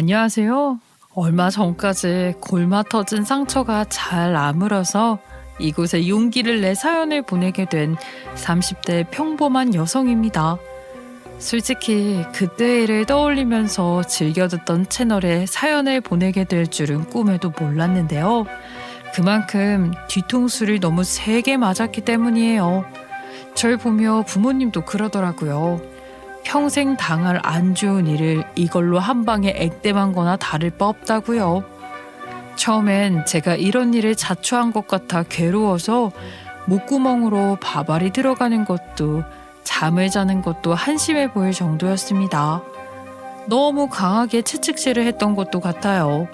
안녕하세요. 얼마 전까지 골마 터진 상처가 잘 아물어서 이곳에 용기를 내 사연을 보내게 된 30대 평범한 여성입니다. 솔직히 그때의 일을 떠올리면서 즐겨 듣던 채널에 사연을 보내게 될 줄은 꿈에도 몰랐는데요. 그만큼 뒤통수를 너무 세게 맞았기 때문이에요. 절 보며 부모님도 그러더라고요. 평생 당할 안 좋은 일을 이걸로 한 방에 액땜한 거나 다를 바 없다고요. 처음엔 제가 이런 일을 자초한 것 같아 괴로워서 목구멍으로 밥알이 들어가는 것도 잠을 자는 것도 한심해 보일 정도였습니다. 너무 강하게 채찍질을 했던 것도 같아요.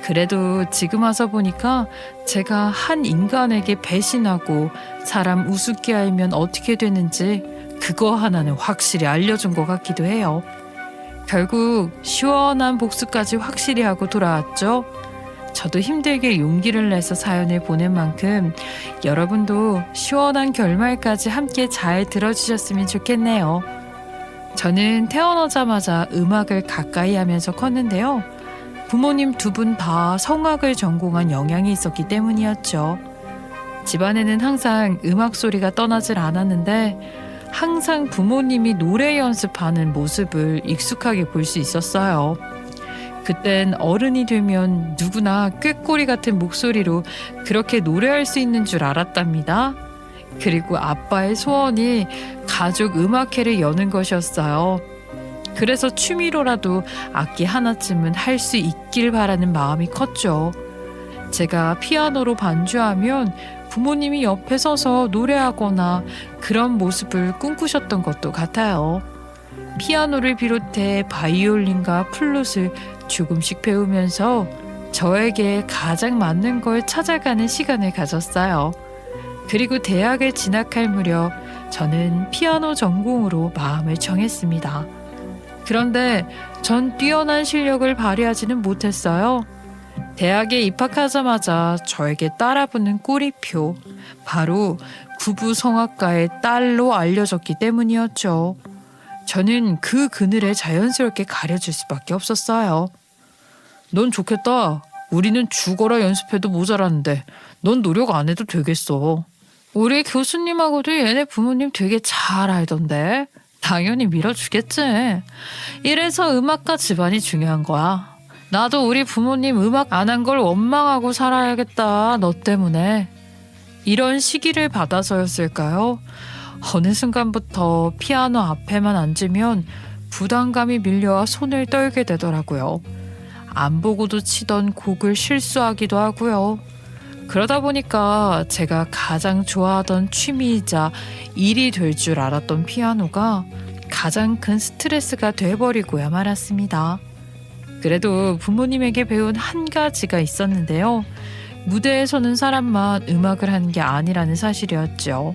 그래도 지금 와서 보니까 제가 한 인간에게 배신하고 사람 우습게 알면 어떻게 되는지 그거 하나는 확실히 알려준 것 같기도 해요. 결국 시원한 복수까지 확실히 하고 돌아왔죠. 저도 힘들게 용기를 내서 사연을 보낸 만큼 여러분도 시원한 결말까지 함께 잘 들어주셨으면 좋겠네요. 저는 태어나자마자 음악을 가까이 하면서 컸는데요. 부모님 두 분 다 성악을 전공한 영향이 있었기 때문이었죠. 집안에는 항상 음악 소리가 떠나질 않았는데 항상 부모님이 노래 연습하는 모습을 익숙하게 볼 수 있었어요. 그땐 어른이 되면 누구나 꾀꼬리 같은 목소리로 그렇게 노래할 수 있는 줄 알았답니다. 그리고 아빠의 소원이 가족 음악회를 여는 것이었어요. 그래서 취미로라도 악기 하나쯤은 할 수 있길 바라는 마음이 컸죠. 제가 피아노로 반주하면 부모님이 옆에 서서 노래하거나 그런 모습을 꿈꾸셨던 것도 같아요. 피아노를 비롯해 바이올린과 플룻을 조금씩 배우면서 저에게 가장 맞는 걸 찾아가는 시간을 가졌어요. 그리고 대학을 진학할 무렵 저는 피아노 전공으로 마음을 정했습니다. 그런데 전 뛰어난 실력을 발휘하지는 못했어요. 대학에 입학하자마자 저에게 따라붙는 꼬리표, 바로 구부성악가의 딸로 알려졌기 때문이었죠. 저는 그 그늘에 자연스럽게 가려질 수밖에 없었어요. 넌 좋겠다. 우리는 죽어라 연습해도 모자라는데 넌 노력 안 해도 되겠어. 우리 교수님하고도 얘네 부모님 되게 잘 알던데. 당연히 밀어주겠지. 이래서 음악가 집안이 중요한 거야. 나도 우리 부모님 음악 안 한 걸 원망하고 살아야겠다. 너 때문에. 이런 시기를 받아서였을까요? 어느 순간부터 피아노 앞에만 앉으면 부담감이 밀려와 손을 떨게 되더라고요. 안 보고도 치던 곡을 실수하기도 하고요. 그러다 보니까 제가 가장 좋아하던 취미이자 일이 될 줄 알았던 피아노가 가장 큰 스트레스가 돼버리고야 말았습니다. 그래도 부모님에게 배운 한 가지가 있었는데요. 무대에 서는 사람만 음악을 하는 게 아니라는 사실이었죠.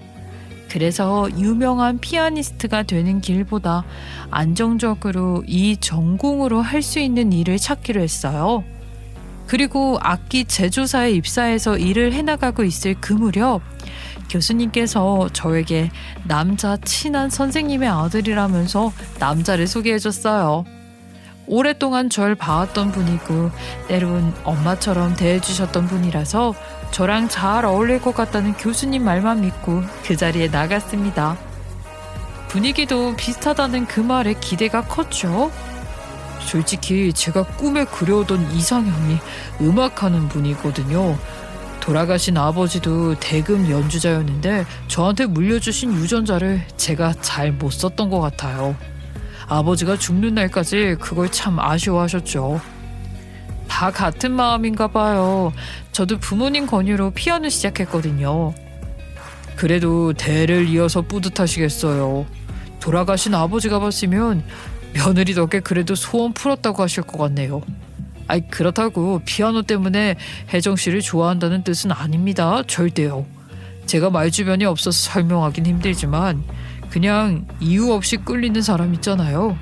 그래서 유명한 피아니스트가 되는 길보다 안정적으로 이 전공으로 할 수 있는 일을 찾기로 했어요. 그리고 악기 제조사에 입사해서 일을 해나가고 있을 그 무렵 교수님께서 저에게 남자 친한 선생님의 아들이라면서 남자를 소개해줬어요. 오랫동안 절 봐왔던 분이고 때론 엄마처럼 대해주셨던 분이라서 저랑 잘 어울릴 것 같다는 교수님 말만 믿고 그 자리에 나갔습니다. 분위기도 비슷하다는 그 말에 기대가 컸죠. 솔직히 제가 꿈에 그려오던 이상형이 음악하는 분이거든요. 돌아가신 아버지도 대금 연주자였는데 저한테 물려주신 유전자를 제가 잘 못 썼던 것 같아요. 아버지가 죽는 날까지 그걸 참 아쉬워하셨죠. 다 같은 마음인가 봐요. 저도 부모님 권유로 피아노 시작했거든요. 그래도 대를 이어서 뿌듯하시겠어요. 돌아가신 아버지가 봤으면 며느리 덕에 그래도 소원 풀었다고 하실 것 같네요. 아이, 그렇다고 피아노 때문에 혜정 씨를 좋아한다는 뜻은 아닙니다. 절대요. 제가 말주변이 없어서 설명하긴 힘들지만 그냥 이유 없이 끌리는 사람 있잖아요.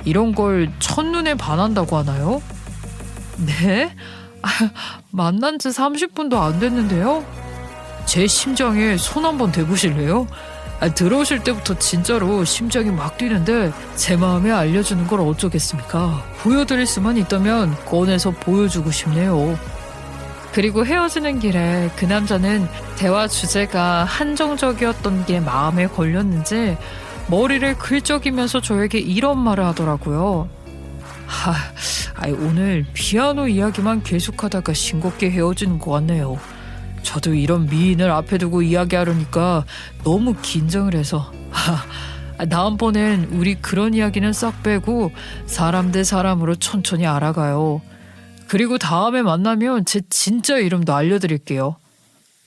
이런 걸 첫눈에 반한다고 하나요? 네? 만난 지 30분도 안 됐는데요? 제 심장에 손 한번 대보실래요? 들어오실 때부터 진짜로 심장이 막 뛰는데 제 마음에 알려주는 걸 어쩌겠습니까? 보여드릴 수만 있다면 꺼내서 보여주고 싶네요. 그리고 헤어지는 길에 그 남자는 대화 주제가 한정적이었던 게 마음에 걸렸는지 머리를 긁적이면서 저에게 이런 말을 하더라고요. 오늘 피아노 이야기만 계속하다가 싱겁게 헤어지는 것 같네요. 저도 이런 미인을 앞에 두고 이야기하려니까 너무 긴장을 해서 다음번엔 우리 그런 이야기는 싹 빼고 사람 대 사람으로 천천히 알아가요. 그리고 다음에 만나면 제 진짜 이름도 알려드릴게요.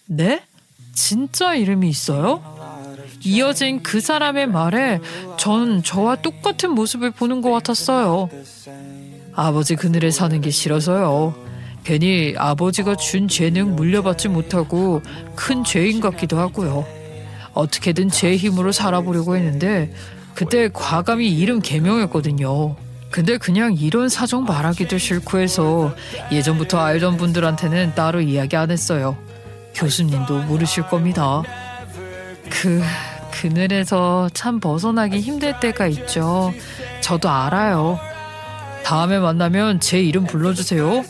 네? 진짜 이름이 있어요? 이어진 그 사람의 말에 전 저와 똑같은 모습을 보는 것 같았어요. 아버지 그늘에 사는 게 싫어서요. 괜히 아버지가 준 재능 물려받지 못하고 큰 죄인 같기도 하고요. 어떻게든 제 힘으로 살아보려고 했는데 그때 과감히 이름 개명했거든요. 근데 그냥 이런 사정 말하기도 싫고 해서 예전부터 알던 분들한테는 따로 이야기 안 했어요. 교수님도 모르실 겁니다. 그늘에서 참 벗어나기 힘들 때가 있죠. 저도 알아요. 다음에 만나면 제 이름 불러주세요.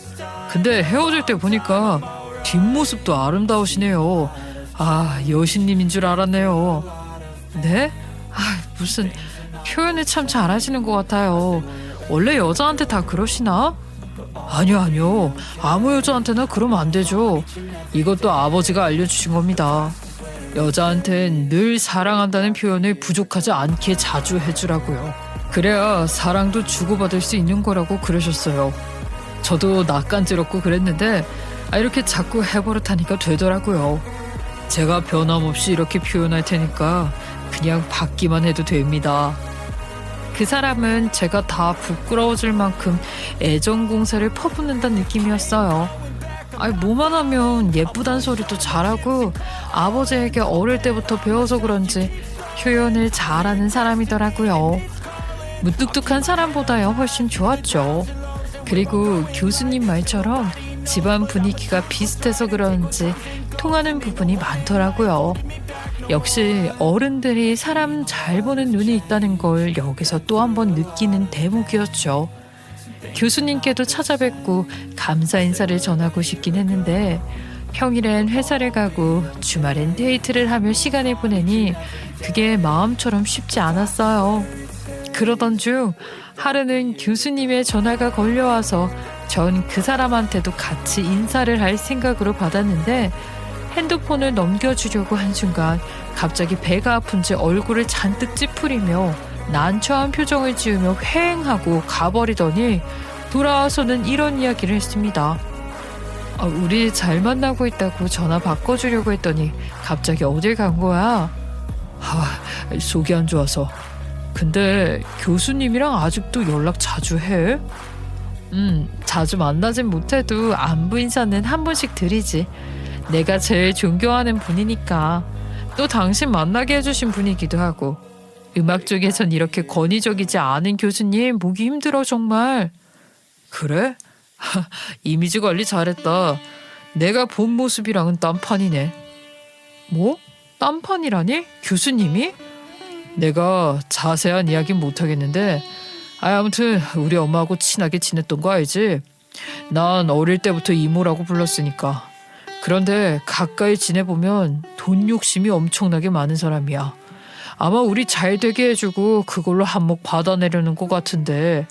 근데 헤어질 때 보니까 뒷모습도 아름다우시네요. 여신님인 줄 알았네요. 네? 무슨 표현을 참 잘하시는 것 같아요. 원래 여자한테 다 그러시나? 아니요. 아무 여자한테나 그러면 안 되죠. 이것도 아버지가 알려주신 겁니다. 여자한텐 늘 사랑한다는 표현을 부족하지 않게 자주 해주라고요. 그래야 사랑도 주고받을 수 있는 거라고 그러셨어요. 저도 낯간지럽고 그랬는데 이렇게 자꾸 해버릇하니까 되더라고요. 제가 변함없이 이렇게 표현할 테니까 그냥 받기만 해도 됩니다. 그 사람은 제가 다 부끄러워질 만큼 애정 공세를 퍼붓는다는 느낌이었어요. 뭐만 하면 예쁘단 소리도 잘하고 아버지에게 어릴 때부터 배워서 그런지 표현을 잘하는 사람이더라고요. 무뚝뚝한 사람보다야 훨씬 좋았죠. 그리고 교수님 말처럼 집안 분위기가 비슷해서 그런지 통하는 부분이 많더라고요. 역시 어른들이 사람 잘 보는 눈이 있다는 걸 여기서 또 한 번 느끼는 대목이었죠. 교수님께도 찾아뵙고 감사 인사를 전하고 싶긴 했는데 평일엔 회사를 가고 주말엔 데이트를 하며 시간을 보내니 그게 마음처럼 쉽지 않았어요. 그러던 중 하루는 교수님의 전화가 걸려와서 전 그 사람한테도 같이 인사를 할 생각으로 받았는데 핸드폰을 넘겨주려고 한 순간 갑자기 배가 아픈지 얼굴을 잔뜩 찌푸리며 난처한 표정을 지으며 휑하고 가버리더니 돌아와서는 이런 이야기를 했습니다. 우리 잘 만나고 있다고 전화 바꿔주려고 했더니 갑자기 어딜 간 거야? 속이 안 좋아서. 근데 교수님이랑 아직도 연락 자주 해? 자주 만나진 못해도 안부 인사는 한 번씩 드리지. 내가 제일 존경하는 분이니까. 또 당신 만나게 해주신 분이기도 하고. 음악 쪽에선 이렇게 권위적이지 않은 교수님 보기 힘들어 정말. 그래? 이미지 관리 잘했다. 내가 본 모습이랑은 딴판이네. 뭐? 딴판이라니? 교수님이? 내가 자세한 이야기는 못하겠는데 아무튼 우리 엄마하고 친하게 지냈던 거 알지? 난 어릴 때부터 이모라고 불렀으니까. 그런데 가까이 지내보면 돈 욕심이 엄청나게 많은 사람이야. 아마 우리 잘 되게 해주고 그걸로 한몫 받아내려는 것 같은데.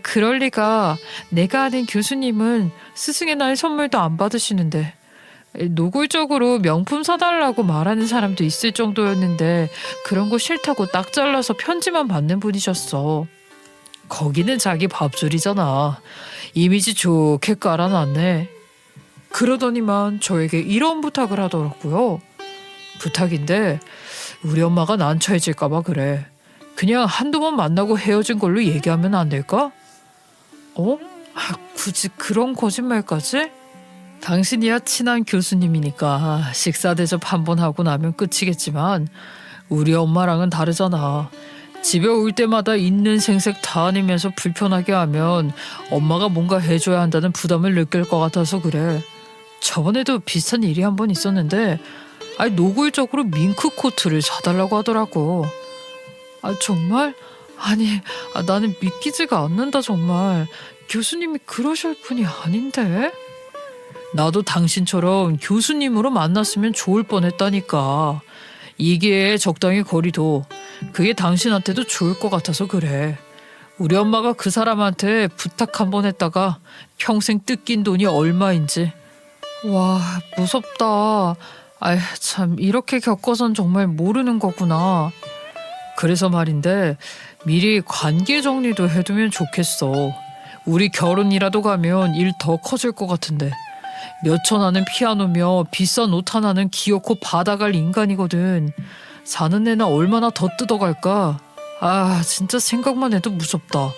그럴 리가. 내가 아는 교수님은 스승의 날 선물도 안 받으시는데. 노골적으로 명품 사달라고 말하는 사람도 있을 정도였는데 그런 거 싫다고 딱 잘라서 편지만 받는 분이셨어. 거기는 자기 밥줄이잖아. 이미지 좋게 깔아놨네. 그러더니만 저에게 이런 부탁을 하더라고요. 부탁인데 우리 엄마가 난처해질까봐 그래. 그냥 한두 번 만나고 헤어진 걸로 얘기하면 안 될까? 굳이 그런 거짓말까지? 당신이야 친한 교수님이니까 식사 대접 한 번 하고 나면 끝이겠지만 우리 엄마랑은 다르잖아. 집에 올 때마다 있는 생색 다 내면서 불편하게 하면 엄마가 뭔가 해줘야 한다는 부담을 느낄 것 같아서 그래. 저번에도 비슷한 일이 한 번 있었는데 아니, 노골적으로 밍크 코트를 사달라고 하더라고. 아, 정말? 아니, 나는 믿기지가 않는다, 정말. 교수님이 그러실 분이 아닌데? 나도 당신처럼 교수님으로 만났으면 좋을 뻔했다니까. 이게 적당히 거리도. 그게 당신한테도 좋을 것 같아서 그래. 우리 엄마가 그 사람한테 부탁 한번 했다가 평생 뜯긴 돈이 얼마인지. 와, 무섭다. 아이, 참, 이렇게 겪어선 정말 모르는 거구나. 그래서 말인데 미리 관계 정리도 해두면 좋겠어. 우리 결혼이라도 가면 일 더 커질 것 같은데. 몇천 하는 피아노며 비싼 옷 하나는 기어코 받아갈 인간이거든. 사는 애나 얼마나 더 뜯어갈까? 아, 진짜 생각만 해도 무섭다.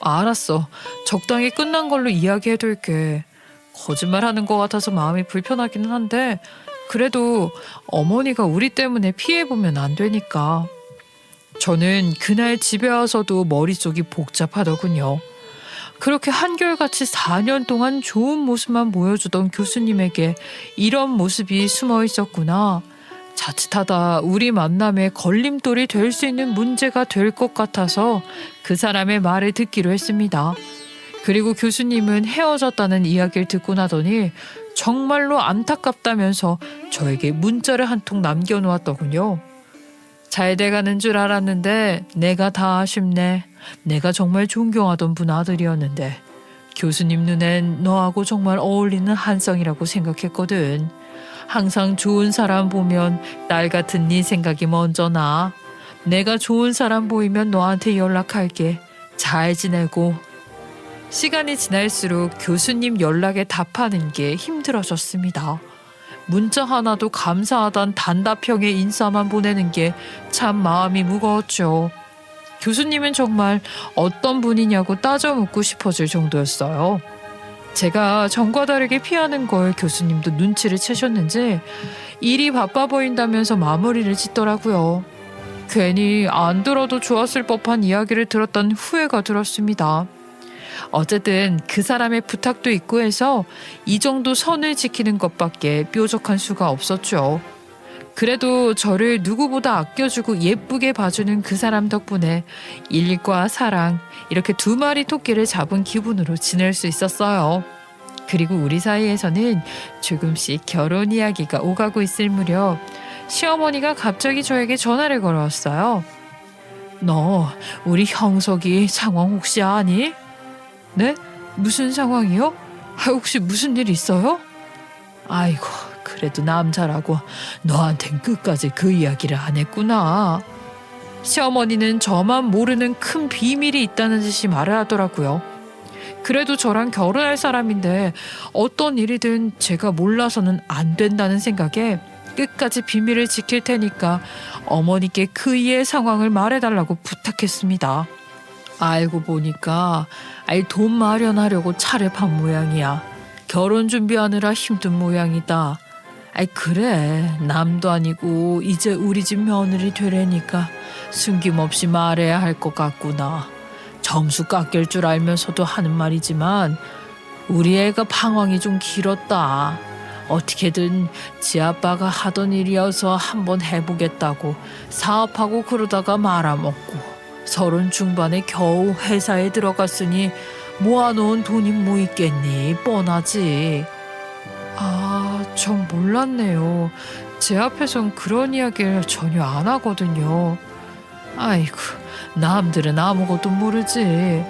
알았어. 적당히 끝난 걸로 이야기해둘게. 거짓말하는 것 같아서 마음이 불편하기는 한데 그래도 어머니가 우리 때문에 피해보면 안 되니까. 저는 그날 집에 와서도 머릿속이 복잡하더군요. 그렇게 한결같이 4년 동안 좋은 모습만 보여주던 교수님에게 이런 모습이 숨어 있었구나. 자칫하다 우리 만남에 걸림돌이 될 수 있는 문제가 될 것 같아서 그 사람의 말을 듣기로 했습니다. 그리고 교수님은 헤어졌다는 이야기를 듣고 나더니 정말로 안타깝다면서 저에게 문자를 한 통 남겨놓았더군요. 잘 돼가는 줄 알았는데 내가 다 아쉽네. 내가 정말 존경하던 분 아들이었는데 교수님 눈엔 너하고 정말 어울리는 한성이라고 생각했거든. 항상 좋은 사람 보면 딸 같은 네 생각이 먼저 나. 내가 좋은 사람 보이면 너한테 연락할게. 잘 지내고. 시간이 지날수록 교수님 연락에 답하는 게 힘들어졌습니다. 문자 하나도 감사하단 단답형의 인사만 보내는 게 참 마음이 무거웠죠. 교수님은 정말 어떤 분이냐고 따져 묻고 싶어질 정도였어요. 제가 전과 다르게 피하는 걸 교수님도 눈치를 채셨는지 일이 바빠 보인다면서 마무리를 짓더라고요. 괜히 안 들어도 좋았을 법한 이야기를 들었던 후회가 들었습니다. 어쨌든 그 사람의 부탁도 있고 해서 이 정도 선을 지키는 것밖에 뾰족한 수가 없었죠. 그래도 저를 누구보다 아껴주고 예쁘게 봐주는 그 사람 덕분에 일과 사랑, 이렇게 두 마리 토끼를 잡은 기분으로 지낼 수 있었어요. 그리고 우리 사이에서는 조금씩 결혼 이야기가 오가고 있을 무렵 시어머니가 갑자기 저에게 전화를 걸어왔어요. 너 우리 형석이 상황 혹시 아니? 네? 무슨 상황이요? 혹시 무슨 일 있어요? 아이고, 그래도 남자라고 너한텐 끝까지 그 이야기를 안 했구나. 시어머니는 저만 모르는 큰 비밀이 있다는 듯이 말을 하더라고요. 그래도 저랑 결혼할 사람인데 어떤 일이든 제가 몰라서는 안 된다는 생각에 끝까지 비밀을 지킬 테니까 어머니께 그이의 상황을 말해달라고 부탁했습니다. 알고 보니까 돈 마련하려고 차를 판 모양이야. 결혼 준비하느라 힘든 모양이다. 그래, 남도 아니고 이제 우리 집 며느리 되려니까 숨김없이 말해야 할 것 같구나. 점수 깎일 줄 알면서도 하는 말이지만 우리 애가 방황이 좀 길었다. 어떻게든 지 아빠가 하던 일이어서 한번 해보겠다고 사업하고 그러다가 말아먹고 30 중반에 겨우 회사에 들어갔으니 모아놓은 돈이 뭐 있겠니? 뻔하지. 전 몰랐네요. 제 앞에선 그런 이야기를 전혀 안 하거든요. 아이고, 남들은 아무것도 모르지.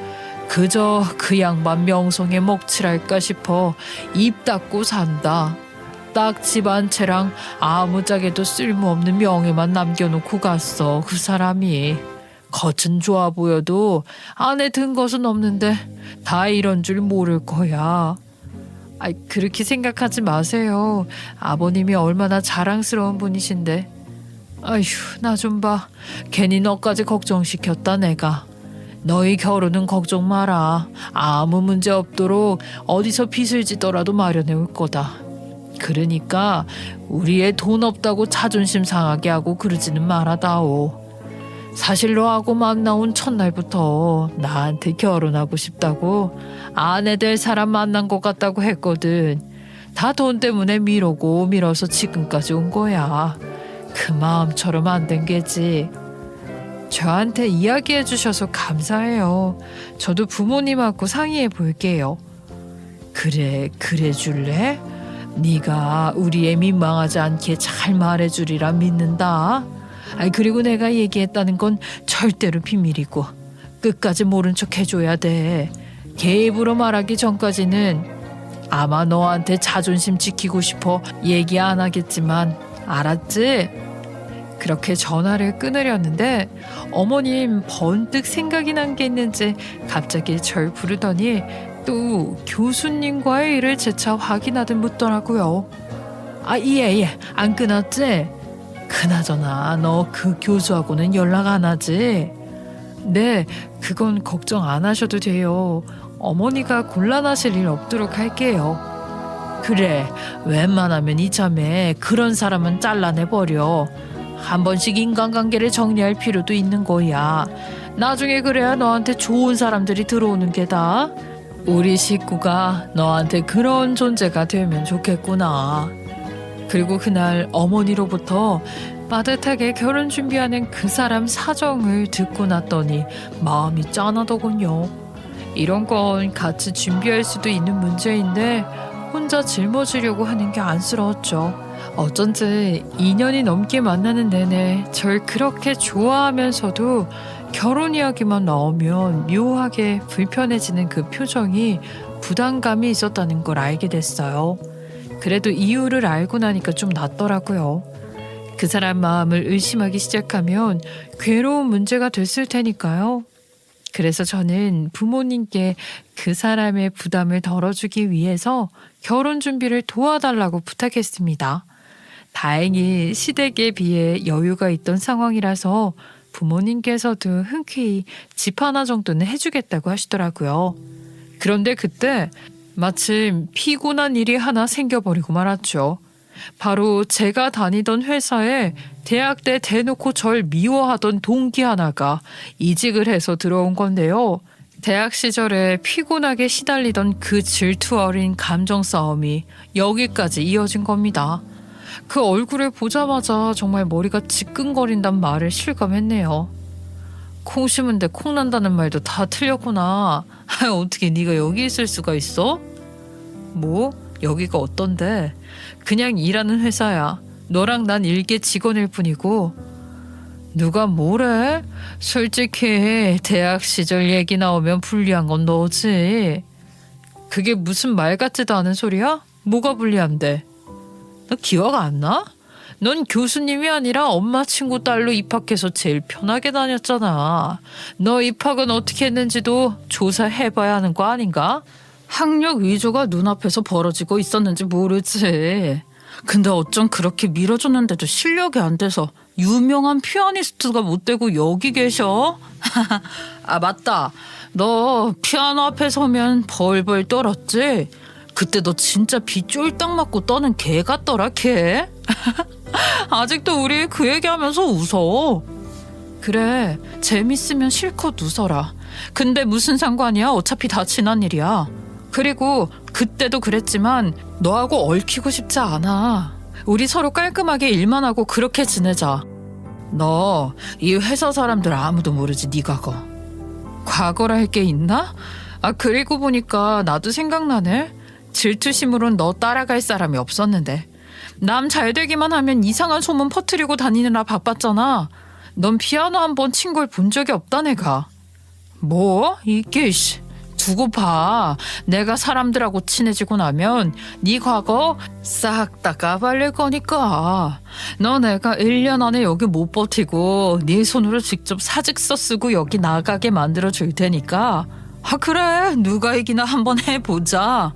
그저 그 양반 명성에 먹칠할까 싶어 입 닫고 산다. 딱 집 한 채랑 아무짝에도 쓸모없는 명예만 남겨놓고 갔어, 그 사람이. 겉은 좋아 보여도 안에 든 것은 없는데 다 이런 줄 모를 거야. 그렇게 생각하지 마세요. 아버님이 얼마나 자랑스러운 분이신데. 아휴, 나 좀 봐. 괜히 너까지 걱정시켰다 내가. 너희 결혼은 걱정 마라. 아무 문제 없도록 어디서 빚을 지더라도 마련해 올 거다. 그러니까 우리 애 돈 없다고 자존심 상하게 하고 그러지는 말아다오. 사실 너하고 만나온 첫날부터 나한테 결혼하고 싶다고 아내 될 사람 만난 것 같다고 했거든. 다 돈 때문에 미루고 미뤄서 지금까지 온 거야. 그 마음처럼 안 된 게지. 저한테 이야기해 주셔서 감사해요. 저도 부모님하고 상의해 볼게요. 그래 줄래? 네가 우리 애 민망하지 않게 잘 말해주리라 믿는다. 그리고 내가 얘기했다는 건 절대로 비밀이고 끝까지 모른 척 해줘야 돼. 걔 입으로 말하기 전까지는 아마 너한테 자존심 지키고 싶어 얘기 안 하겠지만 알았지? 그렇게 전화를 끊으려는데 어머님 번뜩 생각이 난 게 있는지 갑자기 절 부르더니 또 교수님과의 일을 재차 확인하듯 묻더라고요. 예, 안 끊었지? 그나저나 너 그 교수하고는 연락 안 하지? 네, 그건 걱정 안 하셔도 돼요. 어머니가 곤란하실 일 없도록 할게요. 그래, 웬만하면 이참에 그런 사람은 잘라내버려. 한 번씩 인간관계를 정리할 필요도 있는 거야. 나중에 그래야 너한테 좋은 사람들이 들어오는 게다. 우리 식구가 너한테 그런 존재가 되면 좋겠구나. 그리고 그날 어머니로부터 빠듯하게 결혼 준비하는 그 사람 사정을 듣고 났더니 마음이 짠하더군요. 이런 건 같이 준비할 수도 있는 문제인데 혼자 짊어지려고 하는 게 안쓰러웠죠. 어쩐지 2년이 넘게 만나는 내내 절 그렇게 좋아하면서도 결혼 이야기만 나오면 묘하게 불편해지는 그 표정이 부담감이 있었다는 걸 알게 됐어요. 그래도 이유를 알고 나니까 좀 낫더라고요. 그 사람 마음을 의심하기 시작하면 괴로운 문제가 됐을 테니까요. 그래서 저는 부모님께 그 사람의 부담을 덜어주기 위해서 결혼 준비를 도와달라고 부탁했습니다. 다행히 시댁에 비해 여유가 있던 상황이라서 부모님께서도 흔쾌히 집 하나 정도는 해주겠다고 하시더라고요. 그런데 그때 마침 피곤한 일이 하나 생겨버리고 말았죠. 바로 제가 다니던 회사에 대학 때 대놓고 절 미워하던 동기 하나가 이직을 해서 들어온 건데요. 대학 시절에 피곤하게 시달리던 그 질투 어린 감정 싸움이 여기까지 이어진 겁니다. 그 얼굴을 보자마자 정말 머리가 지끈거린단 말을 실감했네요. 콩 심은데 콩 난다는 말도 다 틀렸구나. 어떻게 네가 여기 있을 수가 있어? 뭐? 여기가 어떤데? 그냥 일하는 회사야. 너랑 난 일개 직원일 뿐이고. 누가 뭐래? 솔직히 대학 시절 얘기 나오면 불리한 건 너지. 그게 무슨 말 같지도 않은 소리야? 뭐가 불리한데? 너 기억 안 나? 넌 교수님이 아니라 엄마 친구 딸로 입학해서 제일 편하게 다녔잖아. 너 입학은 어떻게 했는지도 조사해봐야 하는 거 아닌가? 학력 위조가 눈앞에서 벌어지고 있었는지 모르지. 근데 어쩜 그렇게 밀어줬는데도 실력이 안 돼서 유명한 피아니스트가 못 되고 여기 계셔? 맞다. 너 피아노 앞에 서면 벌벌 떨었지? 그때 너 진짜 비 쫄딱 맞고 떠는 개 같더라, 개. 아직도 우리 그 얘기하면서 웃어. 그래, 재밌으면 실컷 웃어라. 근데 무슨 상관이야? 어차피 다 지난 일이야. 그리고 그때도 그랬지만 너하고 얽히고 싶지 않아. 우리 서로 깔끔하게 일만 하고 그렇게 지내자. 너 이 회사 사람들 아무도 모르지, 네 과거. 과거라 할 게 있나? 그리고 보니까 나도 생각나네. 질투심으론 너 따라갈 사람이 없었는데. 남 잘 되기만 하면 이상한 소문 퍼뜨리고 다니느라 바빴잖아. 넌 피아노 한 번 친 걸 본 적이 없다, 내가. 뭐? 이게 두고 봐. 내가 사람들하고 친해지고 나면 네 과거 싹 다 까발릴 거니까. 너 내가 1년 안에 여기 못 버티고 네 손으로 직접 사직서 쓰고 여기 나가게 만들어 줄 테니까. 그래, 누가 이기나 한번 해보자.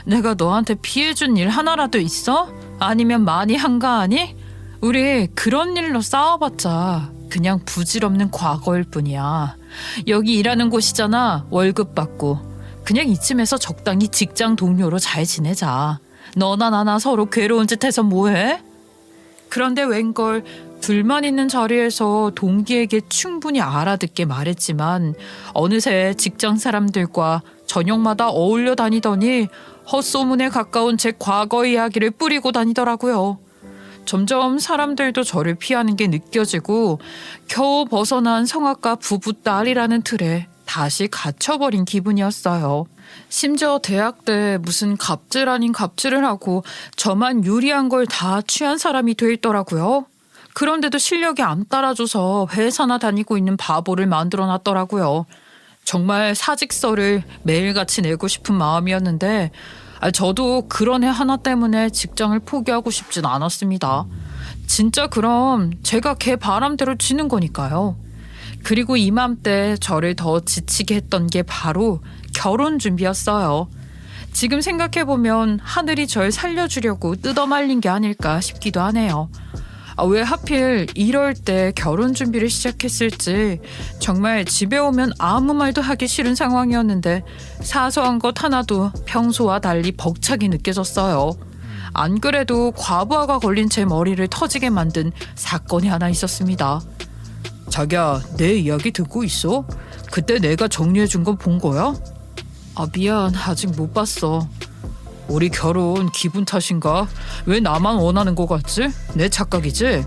내가 너한테 피해준 일 하나라도 있어? 아니면 많이 한가 하니? 우리 그런 일로 싸워봤자 그냥 부질없는 과거일 뿐이야. 여기 일하는 곳이잖아. 월급 받고. 그냥 이쯤에서 적당히 직장 동료로 잘 지내자. 너나 나나 서로 괴로운 짓 해서 뭐해? 그런데 웬걸 둘만 있는 자리에서 동기에게 충분히 알아듣게 말했지만 어느새 직장 사람들과 저녁마다 어울려 다니더니 헛소문에 가까운 제 과거 이야기를 뿌리고 다니더라고요. 점점 사람들도 저를 피하는 게 느껴지고 겨우 벗어난 성악가 부부 딸이라는 틀에 다시 갇혀버린 기분이었어요. 심지어 대학 때 무슨 갑질 아닌 갑질을 하고 저만 유리한 걸 다 취한 사람이 돼 있더라고요. 그런데도 실력이 안 따라줘서 회사나 다니고 있는 바보를 만들어놨더라고요. 정말 사직서를 매일같이 내고 싶은 마음이었는데 저도 그런 애 하나 때문에 직장을 포기하고 싶진 않았습니다. 진짜 그럼 제가 걔 바람대로 지는 거니까요. 그리고 이맘때 저를 더 지치게 했던 게 바로 결혼 준비였어요. 지금 생각해보면 하늘이 절 살려주려고 뜯어말린 게 아닐까 싶기도 하네요. 왜 하필 이럴 때 결혼 준비를 시작했을지 정말 집에 오면 아무 말도 하기 싫은 상황이었는데 사소한 것 하나도 평소와 달리 벅차게 느껴졌어요. 안 그래도 과부하가 걸린 제 머리를 터지게 만든 사건이 하나 있었습니다. 자기야, 내 이야기 듣고 있어? 그때 내가 정리해준 건 본 거야? 미안, 아직 못 봤어. 우리 결혼 기분 탓인가? 왜 나만 원하는 거 같지? 내 착각이지?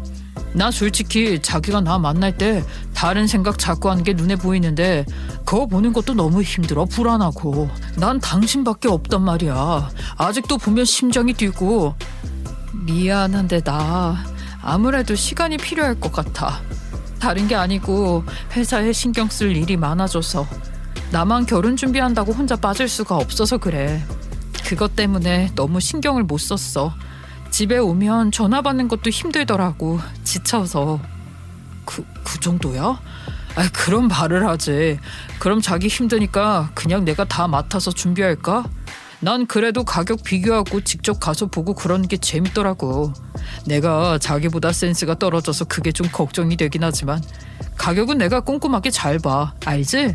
나 솔직히 자기가 나 만날 때 다른 생각 자꾸 하는 게 눈에 보이는데 그거 보는 것도 너무 힘들어, 불안하고. 난 당신밖에 없단 말이야. 아직도 보면 심장이 뛰고. 미안한데 나 아무래도 시간이 필요할 것 같아. 다른 게 아니고 회사에 신경 쓸 일이 많아져서 나만 결혼 준비한다고 혼자 빠질 수가 없어서 그래. 그것 때문에 너무 신경을 못 썼어. 집에 오면 전화 받는 것도 힘들더라고. 지쳐서. 그 정도야? 그럼 말을 하지. 그럼 자기 힘드니까 그냥 내가 다 맡아서 준비할까? 난 그래도 가격 비교하고 직접 가서 보고 그러는 게 재밌더라고. 내가 자기보다 센스가 떨어져서 그게 좀 걱정이 되긴 하지만 가격은 내가 꼼꼼하게 잘 봐. 알지?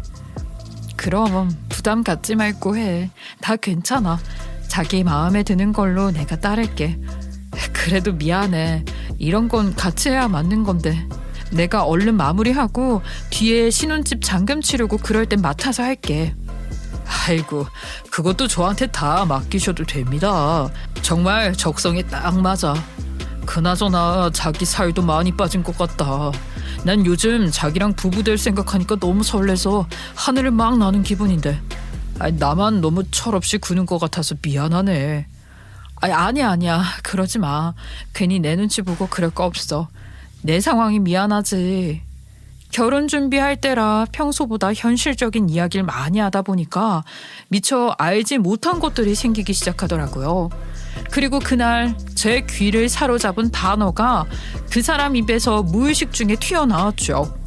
그럼 부담 갖지 말고 해. 다 괜찮아. 자기 마음에 드는 걸로 내가 따를게. 그래도 미안해. 이런 건 같이 해야 맞는 건데. 내가 얼른 마무리하고 뒤에 신혼집 잔금 치르고 그럴 땐 맡아서 할게. 아이고, 그것도 저한테 다 맡기셔도 됩니다. 정말 적성에 딱 맞아. 그나저나 자기 살도 많이 빠진 것 같다. 난 요즘 자기랑 부부 될 생각하니까 너무 설레서 하늘을 막 나는 기분인데. 나만 너무 철없이 구는 것 같아서 미안하네. 아니야. 그러지 마. 괜히 내 눈치 보고 그럴 거 없어. 내 상황이 미안하지. 결혼 준비할 때라 평소보다 현실적인 이야기를 많이 하다 보니까 미처 알지 못한 것들이 생기기 시작하더라고요. 그리고 그날 제 귀를 사로잡은 단어가 그 사람 입에서 무의식 중에 튀어나왔죠.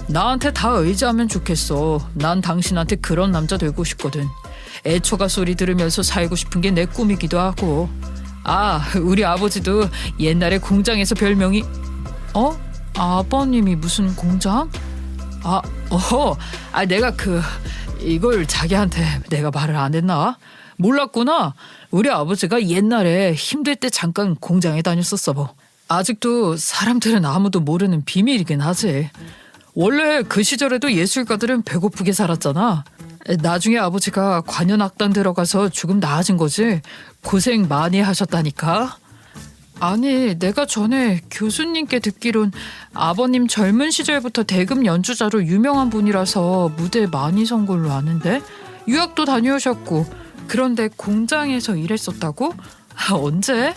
나한테 다 의지하면 좋겠어. 난 당신한테 그런 남자 되고 싶거든. 애처가 소리 들으면서 살고 싶은 게 내 꿈이기도 하고. 우리 아버지도 옛날에 공장에서 별명이 아버님이 무슨 공장? 내가 이걸 자기한테 내가 말을 안 했나? 몰랐구나. 우리 아버지가 옛날에 힘들 때 잠깐 공장에 다녔었어 뭐. 아직도 사람들은 아무도 모르는 비밀이긴 하지. 원래 그 시절에도 예술가들은 배고프게 살았잖아. 나중에 아버지가 관현악단 들어가서 조금 나아진 거지. 고생 많이 하셨다니까. 아니, 내가 전에 교수님께 듣기론 아버님 젊은 시절부터 대금 연주자로 유명한 분이라서 무대 많이 선 걸로 아는데. 유학도 다녀오셨고. 그런데 공장에서 일했었다고? 언제?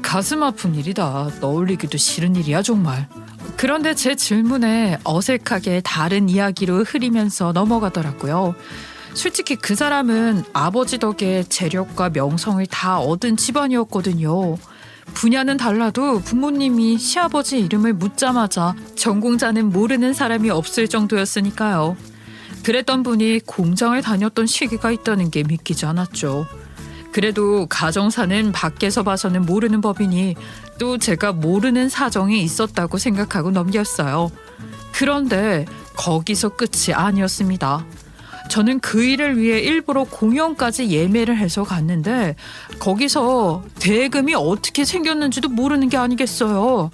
가슴 아픈 일이다. 떠올리기도 싫은 일이야 정말. 그런데 제 질문에 어색하게 다른 이야기로 흐리면서 넘어가더라고요. 솔직히 그 사람은 아버지 덕에 재력과 명성을 다 얻은 집안이었거든요. 분야는 달라도 부모님이 시아버지 이름을 묻자마자 전공자는 모르는 사람이 없을 정도였으니까요. 그랬던 분이 공장을 다녔던 시기가 있다는 게 믿기지 않았죠. 그래도 가정사는 밖에서 봐서는 모르는 법이니 또 제가 모르는 사정이 있었다고 생각하고 넘겼어요. 그런데 거기서 끝이 아니었습니다. 저는 그 일을 위해 일부러 공연까지 예매를 해서 갔는데 거기서 대금이 어떻게 생겼는지도 모르는 게 아니겠어요.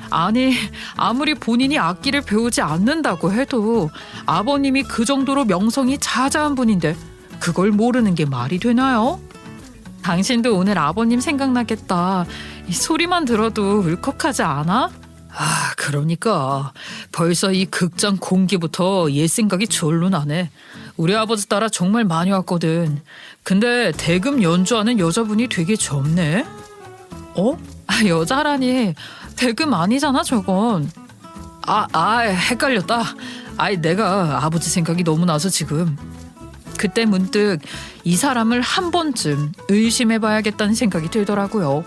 아니, 아무리 본인이 악기를 배우지 않는다고 해도 아버님이 그 정도로 명성이 자자한 분인데 그걸 모르는 게 말이 되나요? 당신도 오늘 아버님 생각나겠다. 이 소리만 들어도 울컥하지 않아? 아, 그러니까 벌써 이 극장 공기부터 옛 생각이 절로 나네. 우리 아버지 따라 정말 많이 왔거든. 근데 대금 연주하는 여자분이 되게 젊네. 어? 아, 여자라니. 대금 아니잖아 저건. 헷갈렸다. 내가 아버지 생각이 너무 나서 지금. 그때 문득 이 사람을 한 번쯤 의심해봐야겠다는 생각이 들더라고요.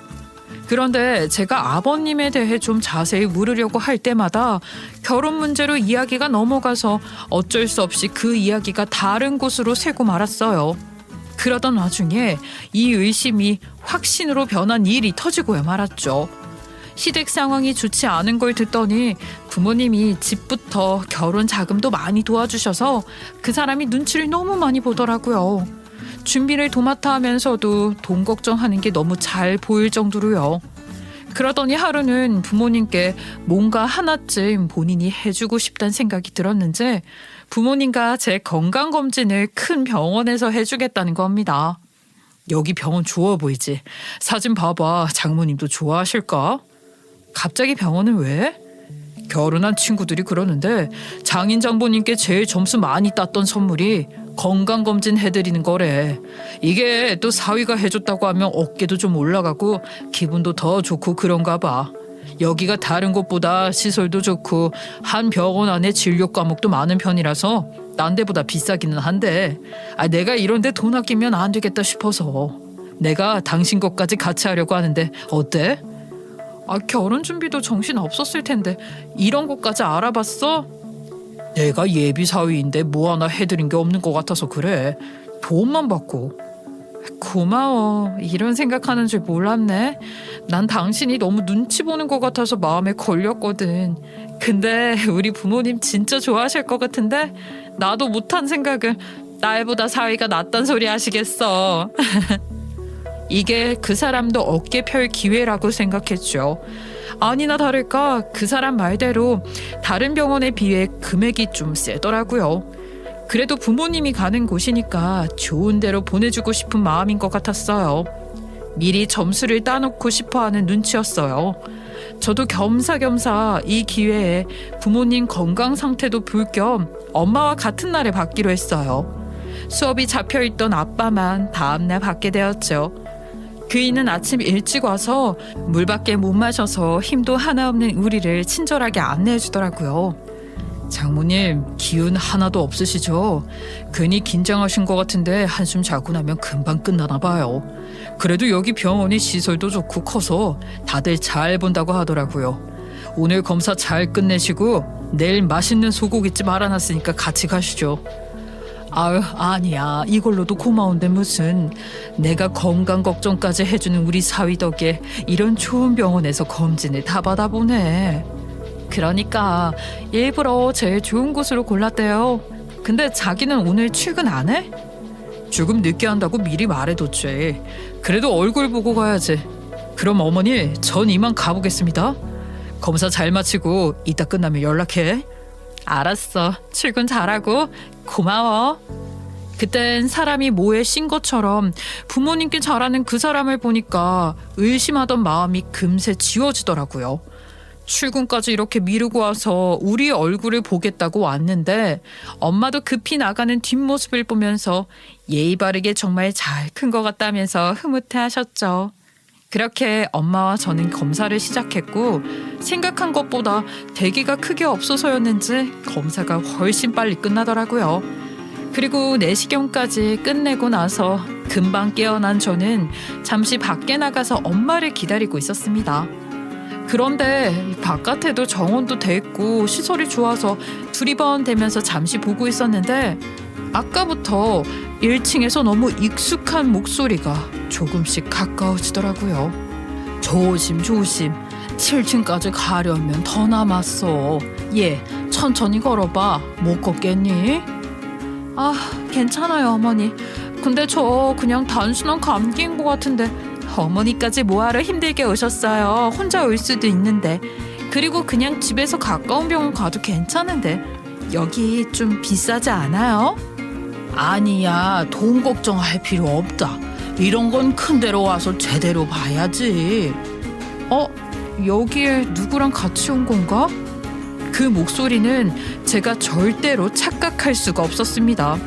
그런데 제가 아버님에 대해 좀 자세히 물으려고 할 때마다 결혼 문제로 이야기가 넘어가서 어쩔 수 없이 그 이야기가 다른 곳으로 새고 말았어요. 그러던 와중에 이 의심이 확신으로 변한 일이 터지고야 말았죠. 시댁 상황이 좋지 않은 걸 듣더니 부모님이 집부터 결혼 자금도 많이 도와주셔서 그 사람이 눈치를 너무 많이 보더라고요. 준비를 도맡아 하면서도 돈 걱정하는 게 너무 잘 보일 정도로요. 그러더니 하루는 부모님께 뭔가 하나쯤 본인이 해주고 싶다는 생각이 들었는지 부모님과 제 건강검진을 큰 병원에서 해주겠다는 겁니다. 여기 병원 좋아 보이지? 사진 봐봐. 장모님도 좋아하실까? 갑자기 병원은 왜? 결혼한 친구들이 그러는데 장인 장모님께 제일 점수 많이 땄던 선물이 건강검진 해드리는 거래. 이게 또 사위가 해줬다고 하면 어깨도 좀 올라가고 기분도 더 좋고 그런가 봐. 여기가 다른 곳보다 시설도 좋고 한 병원 안에 진료 과목도 많은 편이라서 딴 데보다 비싸기는 한데 내가 이런 데 돈 아끼면 안 되겠다 싶어서 내가 당신 것까지 같이 하려고 하는데 어때? 결혼 준비도 정신 없었을 텐데 이런 것까지 알아봤어? 내가 예비 사위인데 뭐 하나 해드린 게 없는 것 같아서 그래. 도움만 받고. 고마워. 이런 생각하는 줄 몰랐네. 난 당신이 너무 눈치 보는 것 같아서 마음에 걸렸거든. 근데 우리 부모님 진짜 좋아하실 것 같은데 나도 못한 생각을 딸보다 사위가 낫단 소리 하시겠어. 이게 그 사람도 어깨 펼 기회라고 생각했죠. 아니나 다를까 그 사람 말대로 다른 병원에 비해 금액이 좀 세더라고요. 그래도 부모님이 가는 곳이니까 좋은 데로 보내주고 싶은 마음인 것 같았어요. 미리 점수를 따놓고 싶어하는 눈치였어요. 저도 겸사겸사 이 기회에 부모님 건강 상태도 볼 겸 엄마와 같은 날에 받기로 했어요. 수업이 잡혀있던 아빠만 다음날 받게 되었죠. 그이는 아침 일찍 와서 물밖에 못 마셔서 힘도 하나 없는 우리를 친절하게 안내해 주더라고요. 장모님, 기운 하나도 없으시죠? 괜히 긴장하신 것 같은데 한숨 자고 나면 금방 끝나나 봐요. 그래도 여기 병원이 시설도 좋고 커서 다들 잘 본다고 하더라고요. 오늘 검사 잘 끝내시고 내일 맛있는 소고기집 알아놨으니까 같이 가시죠. 아니야. 이걸로도 고마운데 무슨. 내가 건강 걱정까지 해주는 우리 사위 덕에 이런 좋은 병원에서 검진을 다 받아보네. 그러니까 일부러 제일 좋은 곳으로 골랐대요. 근데 자기는 오늘 출근 안 해? 조금 늦게 한다고 미리 말해뒀지. 그래도 얼굴 보고 가야지. 그럼 어머니, 전 이만 가보겠습니다. 검사 잘 마치고 이따 끝나면 연락해. 알았어. 출근 잘하고 고마워. 그땐 사람이 모에 씌인 것처럼 부모님께 잘하는 그 사람을 보니까 의심하던 마음이 금세 지워지더라고요. 출근까지 이렇게 미루고 와서 우리 얼굴을 보겠다고 왔는데 엄마도 급히 나가는 뒷모습을 보면서 예의 바르게 정말 잘 큰 것 같다면서 흐뭇해하셨죠. 그렇게 엄마와 저는 검사를 시작했고 생각한 것보다 대기가 크게 없어서였는지 검사가 훨씬 빨리 끝나더라고요. 그리고 내시경까지 끝내고 나서 금방 깨어난 저는 잠시 밖에 나가서 엄마를 기다리고 있었습니다. 그런데 바깥에도 정원도 돼 있고 시설이 좋아서 두리번대면서 잠시 보고 있었는데 아까부터 1층에서 너무 익숙한 목소리가 조금씩 가까워지더라고요. 조심 7층까지 가려면 더 남았어. 얘 천천히 걸어봐. 못 걷겠니? 괜찮아요 어머니. 근데 저 그냥 단순한 감기인 것 같은데. 어머니까지 뭐하러 힘들게 오셨어요. 혼자 올 수도 있는데. 그리고 그냥 집에서 가까운 병원 가도 괜찮은데. 여기 좀 비싸지 않아요? 아니야, 돈 걱정할 필요 없다. 이런 건 큰 데로 와서 제대로 봐야지. 여기에 누구랑 같이 온 건가? 그 목소리는 제가 절대로 착각할 수가 없었습니다.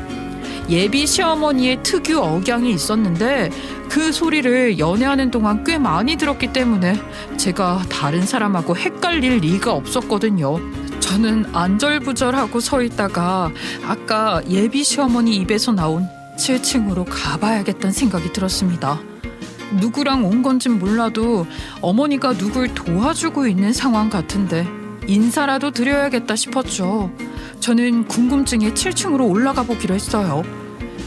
예비 시어머니의 특유 억양이 있었는데 그 소리를 연애하는 동안 꽤 많이 들었기 때문에 제가 다른 사람하고 헷갈릴 리가 없었거든요. 저는 안절부절하고 서 있다가 아까 예비 시어머니 입에서 나온 7층으로 가봐야겠다는 생각이 들었습니다. 누구랑 온 건진 몰라도 어머니가 누굴 도와주고 있는 상황 같은데 인사라도 드려야겠다 싶었죠. 저는 궁금증에 7층으로 올라가 보기로 했어요.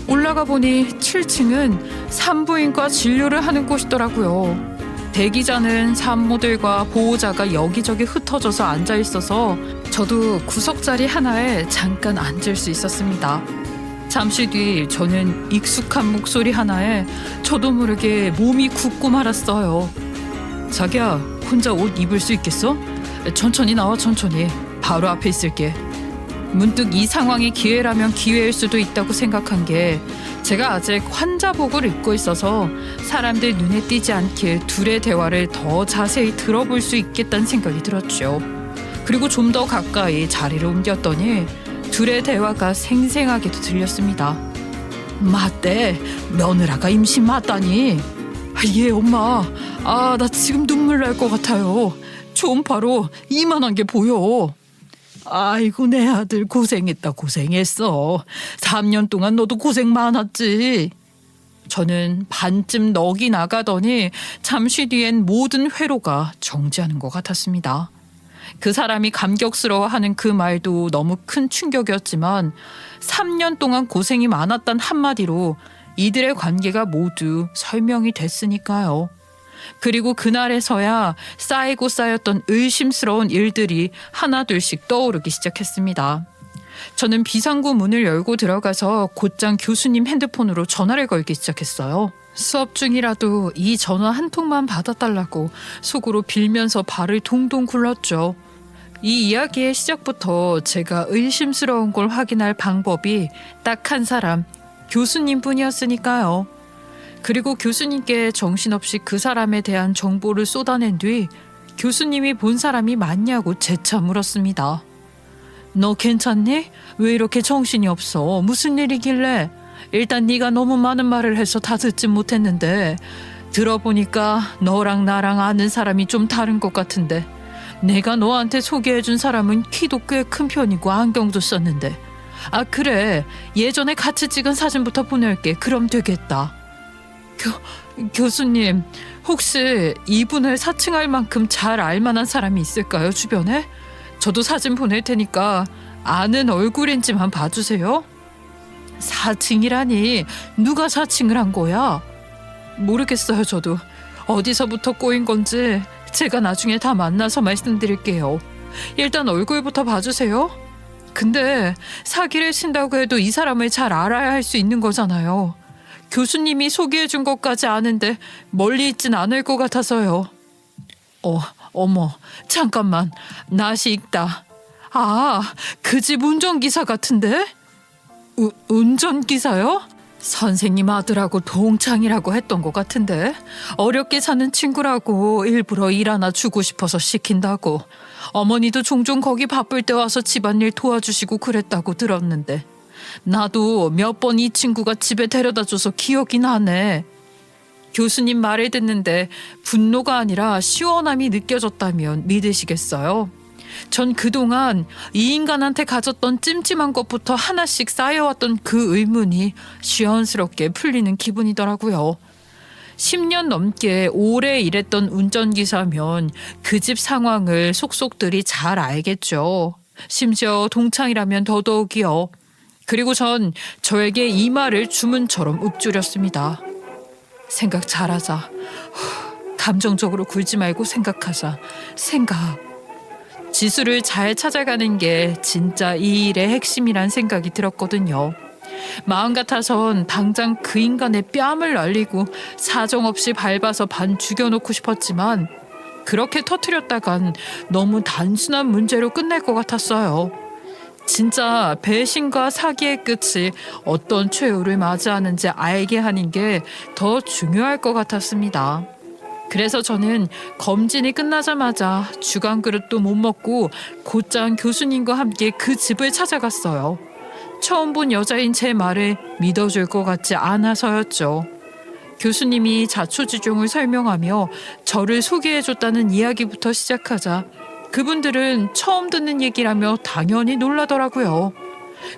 올라가 보니 7층은 산부인과 진료를 하는 곳이더라고요. 대기자는 산모들과 보호자가 여기저기 흩어져서 앉아 있어서 저도 구석자리 하나에 잠깐 앉을 수 있었습니다. 잠시 뒤 저는 익숙한 목소리 하나에 저도 모르게 몸이 굳고 말았어요. 자기야, 혼자 옷 입을 수 있겠어? 천천히 나와, 천천히. 바로 앞에 있을게. 문득 이 상황이 기회라면 기회일 수도 있다고 생각한 게 제가 아직 환자복을 입고 있어서 사람들 눈에 띄지 않게 둘의 대화를 더 자세히 들어볼 수 있겠다는 생각이 들었죠. 그리고 좀 더 가까이 자리를 옮겼더니 둘의 대화가 생생하게도 들렸습니다. 맞대, 며느라가 임신 맞다니. 예, 엄마. 나 지금 눈물 날 것 같아요. 초음파로 이만한 게 보여. 아이고, 내 아들 고생했다, 고생했어. 3년 동안 너도 고생 많았지. 저는 반쯤 넋이 나가더니 잠시 뒤엔 모든 회로가 정지하는 것 같았습니다. 그 사람이 감격스러워하는 그 말도 너무 큰 충격이었지만 3년 동안 고생이 많았단 한마디로 이들의 관계가 모두 설명이 됐으니까요. 그리고 그날에서야 쌓이고 쌓였던 의심스러운 일들이 하나둘씩 떠오르기 시작했습니다. 저는 비상구 문을 열고 들어가서 곧장 교수님 핸드폰으로 전화를 걸기 시작했어요. 수업 중이라도 이 전화 한 통만 받아달라고 속으로 빌면서 발을 동동 굴렀죠. 이 이야기의 시작부터 제가 의심스러운 걸 확인할 방법이 딱 한 사람, 교수님뿐이었으니까요. 그리고 교수님께 정신없이 그 사람에 대한 정보를 쏟아낸 뒤 교수님이 본 사람이 맞냐고 재차 물었습니다. 너 괜찮니? 왜 이렇게 정신이 없어? 무슨 일이길래? 일단 네가 너무 많은 말을 해서 다 듣진 못했는데 들어보니까 너랑 나랑 아는 사람이 좀 다른 것 같은데 내가 너한테 소개해준 사람은 키도 꽤 큰 편이고 안경도 썼는데 그래, 예전에 같이 찍은 사진부터 보낼게. 그럼 되겠다. 교수님, 혹시 이분을 사칭할 만큼 잘 알만한 사람이 있을까요, 주변에? 저도 사진 보낼 테니까 아는 얼굴인지만 봐주세요. 사칭이라니, 누가 사칭을 한 거야? 모르겠어요, 저도. 어디서부터 꼬인 건지 제가 나중에 다 만나서 말씀드릴게요. 일단 얼굴부터 봐주세요. 근데 사기를 친다고 해도 이 사람을 잘 알아야 할 수 있는 거잖아요. 교수님이 소개해준 것까지 아는데 멀리 있진 않을 것 같아서요. 어머, 잠깐만. 낯이 익다. 그 집 운전기사 같은데? 운전기사요? 선생님 아들하고 동창이라고 했던 것 같은데 어렵게 사는 친구라고 일부러 일 하나 주고 싶어서 시킨다고. 어머니도 종종 거기 바쁠 때 와서 집안일 도와주시고 그랬다고 들었는데 나도 몇 번 이 친구가 집에 데려다줘서 기억이 나네. 교수님 말을 듣는데 분노가 아니라 시원함이 느껴졌다면 믿으시겠어요? 전 그동안 이 인간한테 가졌던 찜찜한 것부터 하나씩 쌓여왔던 그 의문이 시원스럽게 풀리는 기분이더라고요. 10년 넘게 오래 일했던 운전기사면 그 집 상황을 속속들이 잘 알겠죠. 심지어 동창이라면 더더욱이요. 그리고 전 저에게 이 말을 주문처럼 읊조렸습니다. 생각 잘하자. 감정적으로 굴지 말고 생각하자. 생각. 지수를 잘 찾아가는 게 진짜 이 일의 핵심이란 생각이 들었거든요. 마음 같아선 당장 그 인간의 뺨을 날리고 사정없이 밟아서 반 죽여놓고 싶었지만 그렇게 터뜨렸다간 너무 단순한 문제로 끝날 것 같았어요. 진짜 배신과 사기의 끝이 어떤 최후를 맞이하는지 알게 하는 게 더 중요할 것 같았습니다. 그래서 저는 검진이 끝나자마자 주간 그릇도 못 먹고 곧장 교수님과 함께 그 집을 찾아갔어요. 처음 본 여자인 제 말을 믿어줄 것 같지 않아서였죠. 교수님이 자초지종을 설명하며 저를 소개해줬다는 이야기부터 시작하자 그분들은 처음 듣는 얘기라며 당연히 놀라더라고요.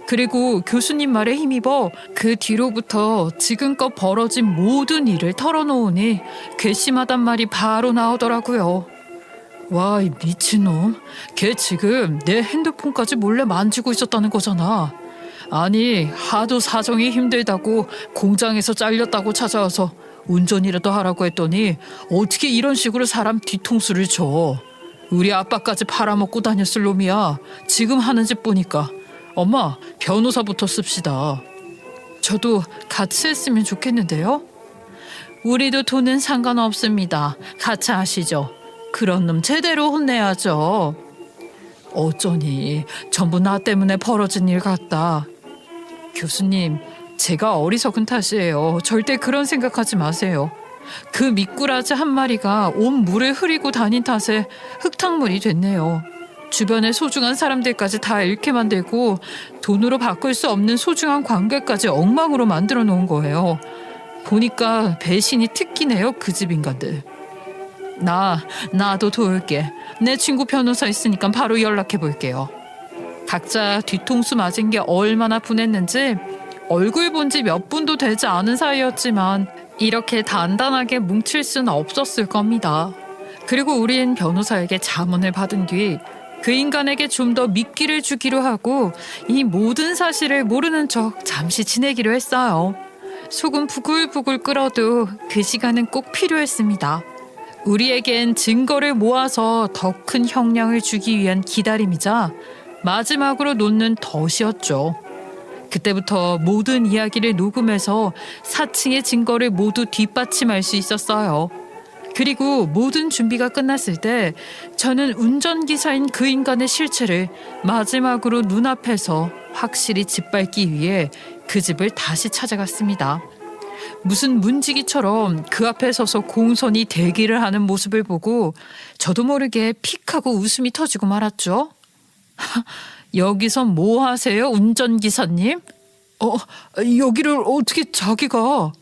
그리고 교수님 말에 힘입어 그 뒤로부터 지금껏 벌어진 모든 일을 털어놓으니 괘씸하단 말이 바로 나오더라고요. 와, 이 미친놈. 걔 지금 내 핸드폰까지 몰래 만지고 있었다는 거잖아. 아니, 하도 사정이 힘들다고 공장에서 잘렸다고 찾아와서 운전이라도 하라고 했더니 어떻게 이런 식으로 사람 뒤통수를 쳐. 우리 아빠까지 팔아먹고 다녔을 놈이야. 지금 하는 짓 보니까. 엄마, 변호사부터 씁시다. 저도 같이 했으면 좋겠는데요. 우리도 돈은 상관없습니다. 같이 하시죠. 그런 놈 제대로 혼내야죠. 어쩌니 전부 나 때문에 벌어진 일 같다. 교수님, 제가 어리석은 탓이에요. 절대 그런 생각하지 마세요. 그 미꾸라지 한 마리가 온 물을 흐리고 다닌 탓에 흙탕물이 됐네요. 주변의 소중한 사람들까지 다 잃게 만들고 돈으로 바꿀 수 없는 소중한 관계까지 엉망으로 만들어 놓은 거예요. 보니까 배신이 특기네요, 그 집 인간들. 나도 도울게. 내 친구 변호사 있으니까 바로 연락해 볼게요. 각자 뒤통수 맞은 게 얼마나 분했는지 얼굴 본 지 몇 분도 되지 않은 사이였지만 이렇게 단단하게 뭉칠 수는 없었을 겁니다. 그리고 우린 변호사에게 자문을 받은 뒤 그 인간에게 좀 더 미끼를 주기로 하고 이 모든 사실을 모르는 척 잠시 지내기로 했어요. 속은 부글부글 끓어도 그 시간은 꼭 필요했습니다. 우리에겐 증거를 모아서 더 큰 형량을 주기 위한 기다림이자 마지막으로 놓는 덫이었죠. 그때부터 모든 이야기를 녹음해서 사칭의 증거를 모두 뒷받침할 수 있었어요. 그리고 모든 준비가 끝났을 때 저는 운전기사인 그 인간의 실체를 마지막으로 눈앞에서 확실히 짓밟기 위해 그 집을 다시 찾아갔습니다. 무슨 문지기처럼 그 앞에 서서 공손히 대기를 하는 모습을 보고 저도 모르게 픽 하고 웃음이 터지고 말았죠. 여기서 뭐 하세요, 운전기사님? 여기를 어떻게 자기가...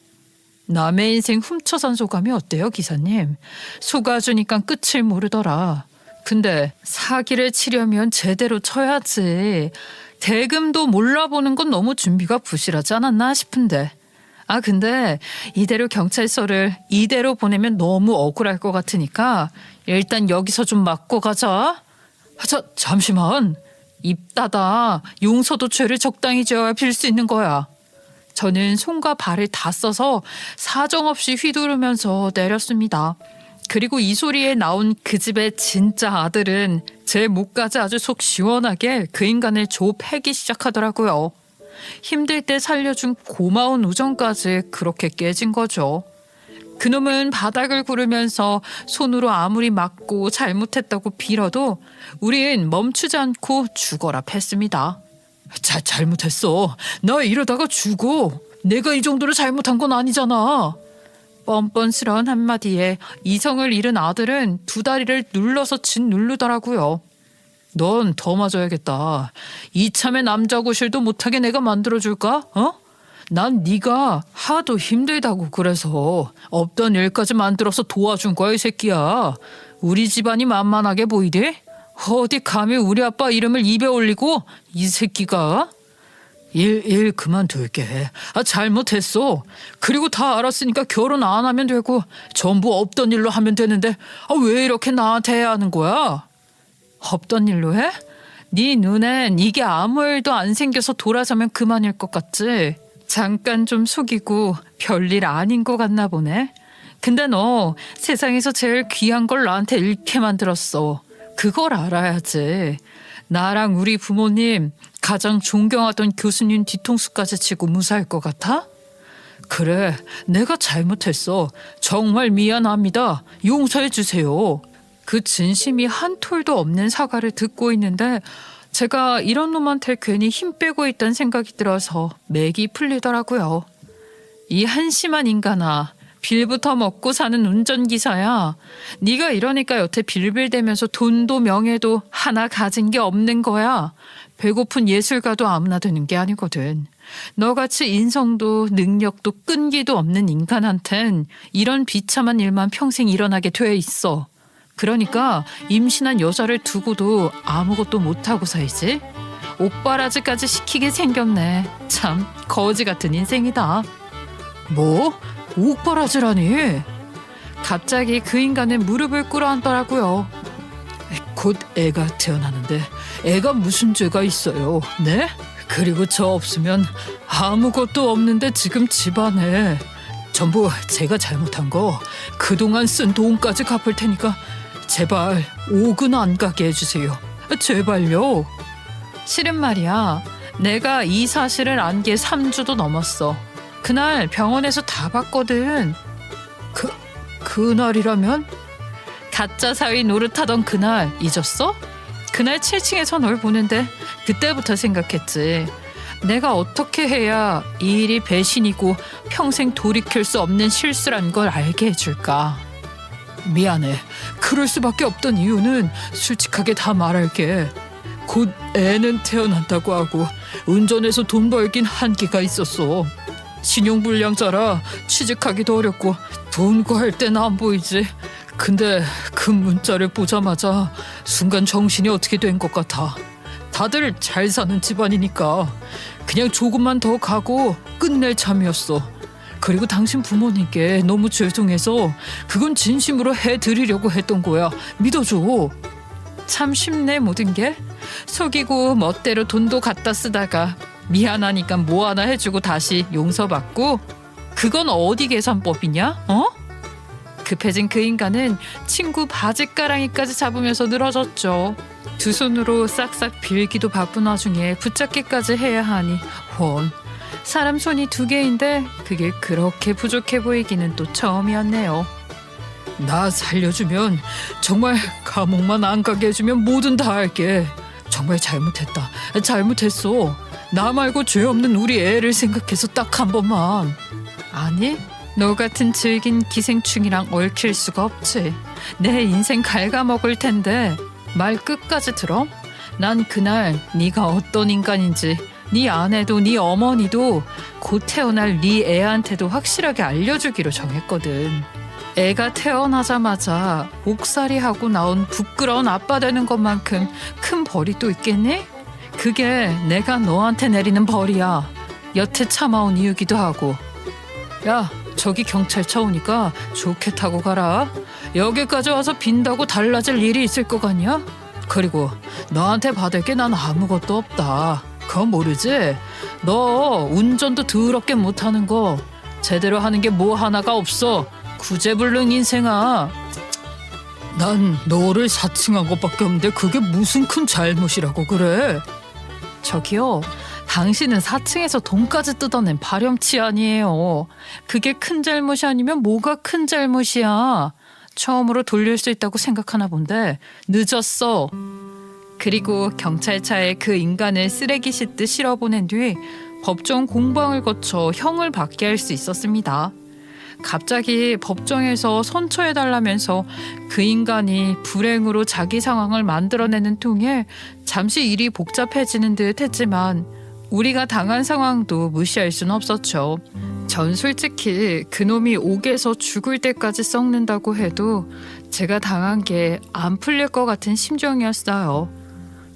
남의 인생 훔쳐산 소감이 어때요, 기사님? 속아주니까 끝을 모르더라. 근데 사기를 치려면 제대로 쳐야지. 대금도 몰라보는 건 너무 준비가 부실하지 않았나 싶은데. 근데 이대로 경찰서를 이대로 보내면 너무 억울할 것 같으니까 일단 여기서 좀 맞고 가자. 잠시만. 입 닫아. 용서도 죄를 적당히 지어야 빌 수 있는 거야. 저는 손과 발을 다 써서 사정없이 휘두르면서 내렸습니다. 그리고 이 소리에 나온 그 집의 진짜 아들은 제 목까지 아주 속 시원하게 그 인간을 조패기 시작하더라고요. 힘들 때 살려준 고마운 우정까지 그렇게 깨진 거죠. 그놈은 바닥을 구르면서 손으로 아무리 맞고 잘못했다고 빌어도 우린 멈추지 않고 죽어라 팼습니다. 잘못했어. 나 이러다가 죽어. 내가 이 정도로 잘못한 건 아니잖아. 뻔뻔스러운 한마디에 이성을 잃은 아들은 두 다리를 눌러서 짓누르더라고요. 넌 더 맞아야겠다. 이참에 남자 고실도 못하게 내가 만들어줄까? 난 네가 하도 힘들다고 그래서 없던 일까지 만들어서 도와준 거야, 이 새끼야. 우리 집안이 만만하게 보이대? 어디 감히 우리 아빠 이름을 입에 올리고 이 새끼가. 일 그만둘게. 잘못했어. 그리고 다 알았으니까 결혼 안 하면 되고 전부 없던 일로 하면 되는데 왜 이렇게 나한테 해야 하는 거야? 없던 일로 해? 네 눈엔 이게 아무 일도 안 생겨서 돌아서면 그만일 것 같지? 잠깐 좀 속이고 별일 아닌 것 같나 보네. 근데 너 세상에서 제일 귀한 걸 나한테 잃게 만들었어. 그걸 알아야지. 나랑 우리 부모님, 가장 존경하던 교수님 뒤통수까지 치고 무사할 것 같아? 그래, 내가 잘못했어. 정말 미안합니다. 용서해 주세요. 그 진심이 한 톨도 없는 사과를 듣고 있는데 제가 이런 놈한테 괜히 힘 빼고 있다는 생각이 들어서 맥이 풀리더라고요. 이 한심한 인간아, 빌부터 먹고 사는 운전기사야. 네가 이러니까 여태 빌빌대면서 돈도 명예도 하나 가진 게 없는 거야. 배고픈 예술가도 아무나 되는 게 아니거든. 너같이 인성도 능력도 끈기도 없는 인간한텐 이런 비참한 일만 평생 일어나게 돼 있어. 그러니까 임신한 여자를 두고도 아무것도 못하고 살지. 옥바라지까지 시키게 생겼네. 참 거지 같은 인생이다. 뭐? 옥바라지라니? 갑자기 그 인간은 무릎을 꿇어앉더라고요. 곧 애가 태어나는데 애가 무슨 죄가 있어요? 네? 그리고 저 없으면 아무것도 없는데 지금 집안에 전부 제가 잘못한 거 그동안 쓴 돈까지 갚을 테니까 제발 옥은 안 가게 해주세요. 제발요. 실은 말이야. 내가 이 사실을 안 게 3주도 넘었어. 그날 병원에서 다 봤거든. 그날이라면? 가짜 사위 노릇하던 그날 잊었어? 그날 7층에서 널 보는데 그때부터 생각했지. 내가 어떻게 해야 이 일이 배신이고 평생 돌이킬 수 없는 실수란 걸 알게 해줄까. 미안해. 그럴 수밖에 없던 이유는 솔직하게 다 말할게. 곧 애는 태어난다고 하고 운전해서 돈 벌긴 한계가 있었어. 신용불량자라 취직하기도 어렵고 돈 구할 때는 안 보이지. 근데 그 문자를 보자마자 순간 정신이 어떻게 된 것 같아. 다들 잘 사는 집안이니까 그냥 조금만 더 가고 끝낼 참이었어. 그리고 당신 부모님께 너무 죄송해서 그건 진심으로 해드리려고 했던 거야. 믿어줘. 참 쉽네 모든 게. 속이고 멋대로 돈도 갖다 쓰다가 미안하니까 뭐 하나 해주고 다시 용서받고. 그건 어디 계산법이냐? 어? 급해진 그 인간은 친구 바지가랑이까지 잡으면서 늘어졌죠. 두 손으로 싹싹 빌기도 바쁜 와중에 붙잡기까지 해야 하니 원. 사람 손이 2개인데 그게 그렇게 부족해 보이기는 또 처음이었네요. 나 살려주면 정말 감옥만 안 가게 해주면 뭐든 다 할게. 정말 잘못했다. 잘못했어. 나 말고 죄 없는 우리 애를 생각해서 딱 한 번만. 아니, 너 같은 질긴 기생충이랑 얽힐 수가 없지. 내 인생 갉아먹을 텐데 말 끝까지 들어? 난 그날 네가 어떤 인간인지 네 아내도 네 어머니도 곧 태어날 네 애한테도 확실하게 알려주기로 정했거든. 애가 태어나자마자 옥살이하고 나온 부끄러운 아빠 되는 것만큼 큰 벌이 또 있겠니? 그게 내가 너한테 내리는 벌이야. 여태 참아온 이유기도 하고. 야, 저기 경찰차 오니까 좋게 타고 가라. 여기까지 와서 빈다고 달라질 일이 있을 것 같냐? 그리고 너한테 받을 게 난 아무것도 없다. 그거 모르지? 너 운전도 더럽게 못하는 거 제대로 하는 게 뭐 하나가 없어. 구제불능 인생아. 난 너를 사칭한 것밖에 없는데 그게 무슨 큰 잘못이라고 그래? 저기요, 당신은 4층에서 돈까지 뜯어낸 발염치 아니에요. 그게 큰 잘못이 아니면 뭐가 큰 잘못이야. 처음으로 돌릴 수 있다고 생각하나 본데 늦었어. 그리고 경찰차에 그 인간을 쓰레기 싣듯 실어보낸 뒤 법정 공방을 거쳐 형을 받게 할 수 있었습니다. 갑자기 법정에서 선처해달라면서 그 인간이 불행으로 자기 상황을 만들어내는 통에 잠시 일이 복잡해지는 듯 했지만 우리가 당한 상황도 무시할 수는 없었죠. 전 솔직히 그놈이 옥에서 죽을 때까지 썩는다고 해도 제가 당한 게 안 풀릴 것 같은 심정이었어요.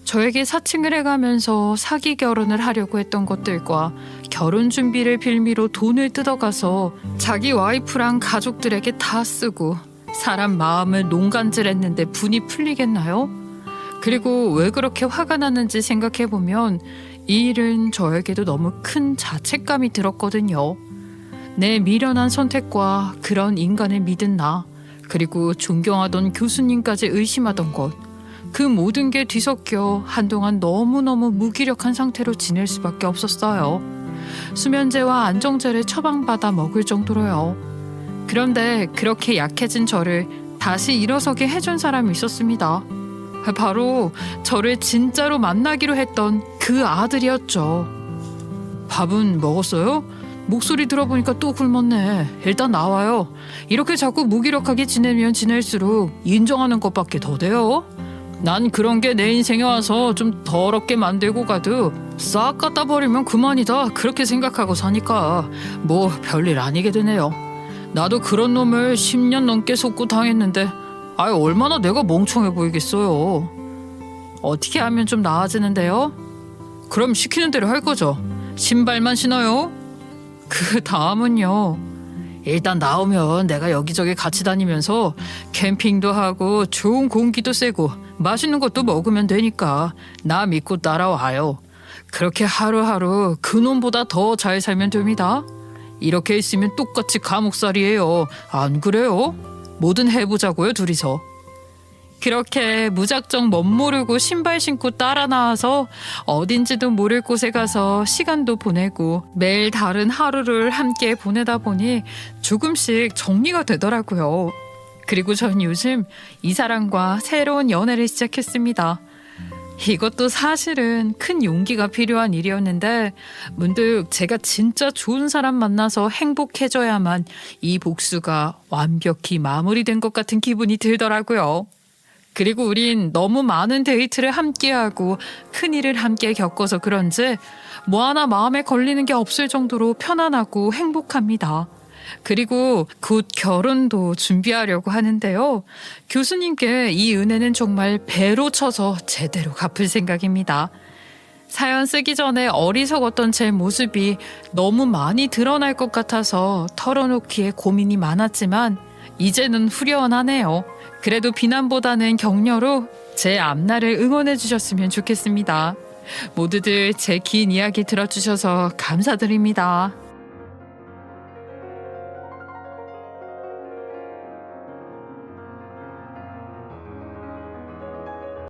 저에게 사칭을 해가면서 사기 결혼을 하려고 했던 것들과 결혼 준비를 빌미로 돈을 뜯어가서 자기 와이프랑 가족들에게 다 쓰고 사람 마음을 농간질했는데 분이 풀리겠나요? 그리고 왜 그렇게 화가 났는지 생각해보면 이 일은 저에게도 너무 큰 자책감이 들었거든요. 내 미련한 선택과 그런 인간을 믿은 나, 그리고 존경하던 교수님까지 의심하던 것, 그 모든 게 뒤섞여 한동안 너무너무 무기력한 상태로 지낼 수밖에 없었어요. 수면제와 안정제를 처방받아 먹을 정도로요. 그런데 그렇게 약해진 저를 다시 일어서게 해준 사람이 있었습니다. 바로 저를 진짜로 만나기로 했던 그 아들이었죠. 밥은 먹었어요? 목소리 들어보니까 또 굶었네. 일단 나와요. 이렇게 자꾸 무기력하게 지내면 지낼수록 인정하는 것밖에 더 돼요. 난 그런 게 내 인생에 와서 좀 더럽게 만들고 가도 싹 갖다 버리면 그만이다. 그렇게 생각하고 사니까 뭐 별일 아니게 되네요. 나도 그런 놈을 10년 넘게 속고 당했는데 아유 얼마나 내가 멍청해 보이겠어요. 어떻게 하면 좀 나아지는데요? 그럼 시키는 대로 할 거죠. 신발만 신어요. 그 다음은요. 일단 나오면 내가 여기저기 같이 다니면서 캠핑도 하고 좋은 공기도 쐬고 맛있는 것도 먹으면 되니까 나 믿고 따라와요. 그렇게 하루하루 그놈보다 더 잘 살면 됩니다. 이렇게 있으면 똑같이 감옥살이에요. 안 그래요? 뭐든 해보자고요, 둘이서. 그렇게 무작정 멋모르고 신발 신고 따라 나와서 어딘지도 모를 곳에 가서 시간도 보내고 매일 다른 하루를 함께 보내다 보니 조금씩 정리가 되더라고요. 그리고 전 요즘 이 사람과 새로운 연애를 시작했습니다. 이것도 사실은 큰 용기가 필요한 일이었는데 문득 제가 진짜 좋은 사람 만나서 행복해져야만 이 복수가 완벽히 마무리된 것 같은 기분이 들더라고요. 그리고 우린 너무 많은 데이트를 함께하고 큰일을 함께 겪어서 그런지 뭐 하나 마음에 걸리는 게 없을 정도로 편안하고 행복합니다. 그리고 곧 결혼도 준비하려고 하는데요. 교수님께 이 은혜는 정말 배로 쳐서 제대로 갚을 생각입니다. 사연 쓰기 전에 어리석었던 제 모습이 너무 많이 드러날 것 같아서 털어놓기에 고민이 많았지만 이제는 후련하네요. 그래도 비난보다는 격려로 제 앞날을 응원해 주셨으면 좋겠습니다. 모두들 제 긴 이야기 들어주셔서 감사드립니다.